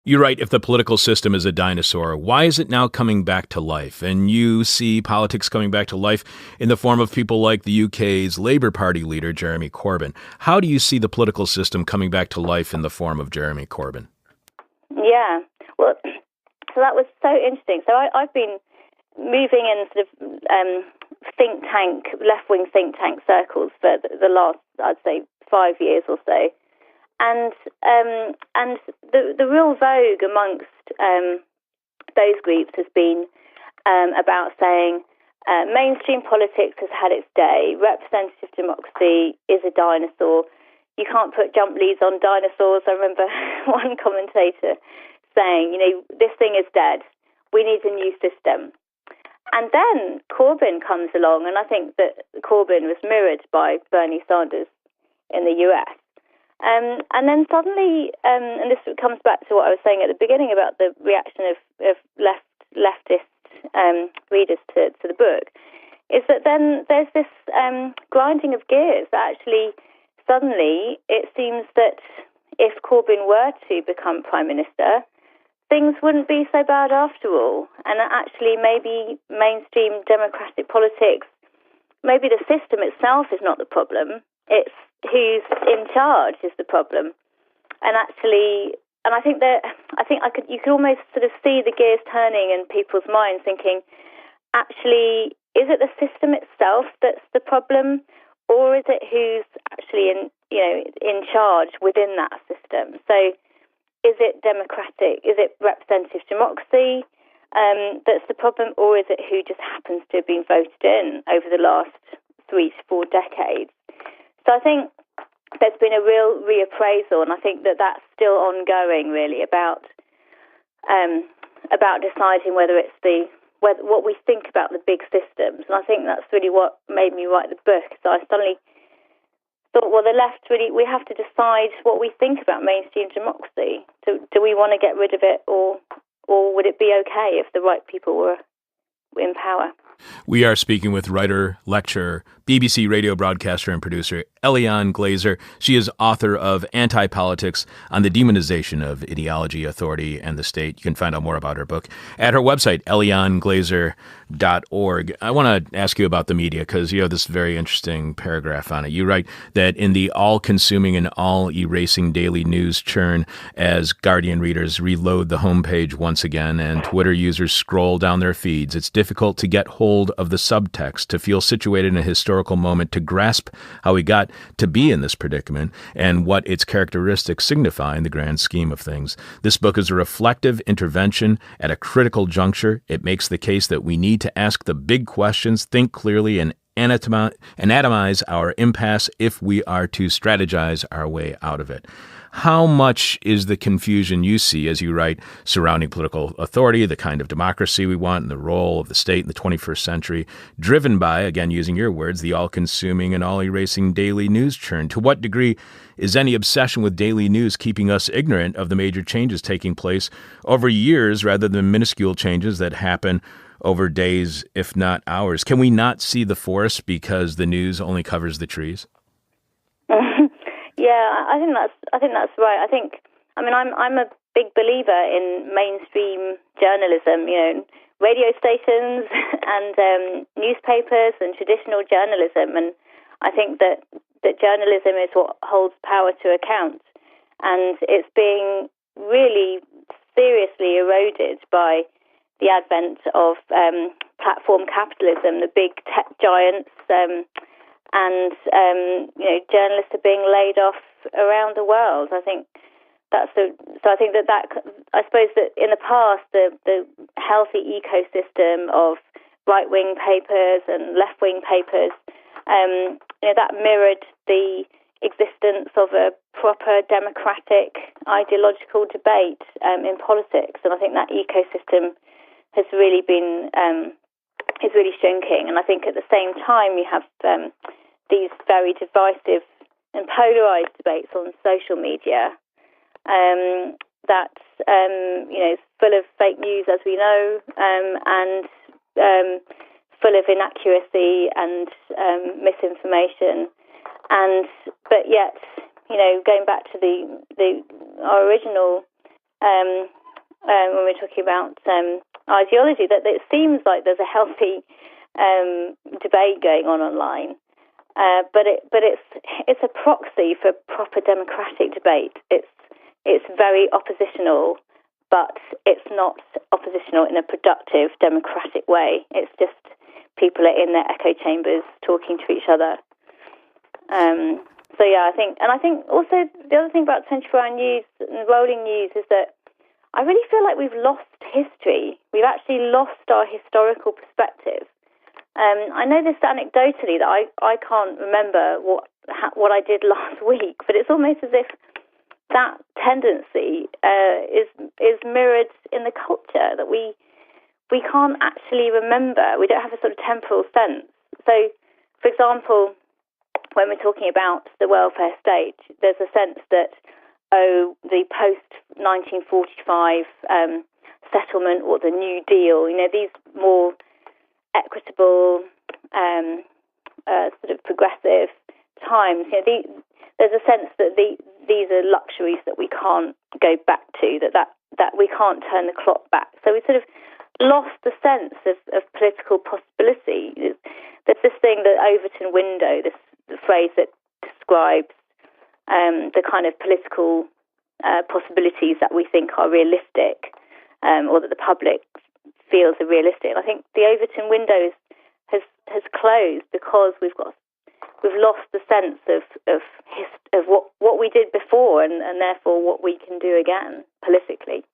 You write, if the political system is a dinosaur, why is it now coming back to life? And you see politics coming back to life in the form of people like the UK's Labour Party leader, Jeremy Corbyn. How do you see the political system coming back to life in the form of Jeremy Corbyn? Yeah, well, so that was so interesting. So I've been moving in sort of left-wing think tank circles for the last, I'd say, 5 years or so. And the real vogue amongst those groups has been about saying mainstream politics has had its day. Representative democracy is a dinosaur. You can't put jump leads on dinosaurs. I remember one commentator saying, this thing is dead. We need a new system. And then Corbyn comes along, and I think that Corbyn was mirrored by Bernie Sanders in the US. And then suddenly, and this comes back to what I was saying at the beginning about the reaction of leftist readers to the book, is that then there's this grinding of gears that actually suddenly it seems that if Corbyn were to become Prime Minister, things wouldn't be so bad after all. And actually maybe mainstream democratic politics, maybe the system itself is not the problem. It's who's in charge is the problem. And I think you could almost sort of see the gears turning in people's minds, thinking, actually, is it the system itself that's the problem, or is it who's actually in charge within that system? So, is it democratic? Is it representative democracy that's the problem, or is it who just happens to have been voted in over the last 3 to 4 decades? So I think there's been a real reappraisal, and I think that that's still ongoing, really, about deciding whether it's what we think about the big systems. And I think that's really what made me write the book. So I suddenly thought, well, the left really, we have to decide what we think about mainstream democracy. Do we want to get rid of it, or would it be okay if the right people were in power? We are speaking with writer, lecturer, BBC radio broadcaster and producer Eliane Glaser. She is author of Anti-Politics on the Demonization of Ideology, Authority, and the State. You can find out more about her book at her website, elianeglaser.org. I want to ask you about the media because you have this very interesting paragraph on it. You write that in the all-consuming and all-erasing daily news churn, as Guardian readers reload the homepage once again and Twitter users scroll down their feeds, it's difficult to get hold of the subtext, to feel situated in a historical moment, to grasp how we got to be in this predicament and what its characteristics signify in the grand scheme of things. This book is a reflective intervention at a critical juncture. It makes the case that we need to ask the big questions, think clearly, and anatomize our impasse if we are to strategize our way out of it. How much is the confusion you see, as you write, surrounding political authority, the kind of democracy we want, and the role of the state in the 21st century, driven by, again, using your words, the all-consuming and all-erasing daily news churn? To what degree is any obsession with daily news keeping us ignorant of the major changes taking place over years rather than minuscule changes that happen over days, if not hours? Can we not see the forest because the news only covers the trees? Yeah, I think that's right. I'm a big believer in mainstream journalism. Radio stations and newspapers and traditional journalism, and I think that journalism is what holds power to account, and it's being really seriously eroded by the advent of platform capitalism, the big tech giants. Journalists are being laid off around the world. I think I suppose that in the past, the healthy ecosystem of right-wing papers and left-wing papers, that mirrored the existence of a proper democratic ideological debate in politics. And I think that ecosystem has really been is really shrinking. And I think at the same time, you have these very divisive and polarized debates on social media that is full of fake news, as we know, and full of inaccuracy and misinformation. But yet, going back to our original when we're talking about ideology, that it seems like there's a healthy debate going on online, but it's a proxy for proper democratic debate. It's very oppositional, but it's not oppositional in a productive democratic way. It's just people are in their echo chambers talking to each other. So yeah, I think also the other thing about 24-hour news and rolling news is that I really feel like we've lost history. We've actually lost our historical perspective. I know this anecdotally that I can't remember what I did last week, but it's almost as if that tendency is mirrored in the culture, that we can't actually remember. We don't have a sort of temporal sense. So, for example, when we're talking about the welfare state, there's a sense that, the post-1945 settlement or the New Deal, these more equitable, sort of progressive times, there's a sense that these are luxuries that we can't go back to, that we can't turn the clock back. So we sort of lost the sense of political possibility. There's this thing, the Overton window, the phrase that describes the kind of political possibilities that we think are realistic, or that the public feels are realistic. And I think the Overton window has closed because we've lost the sense of what we did before, and therefore what we can do again politically.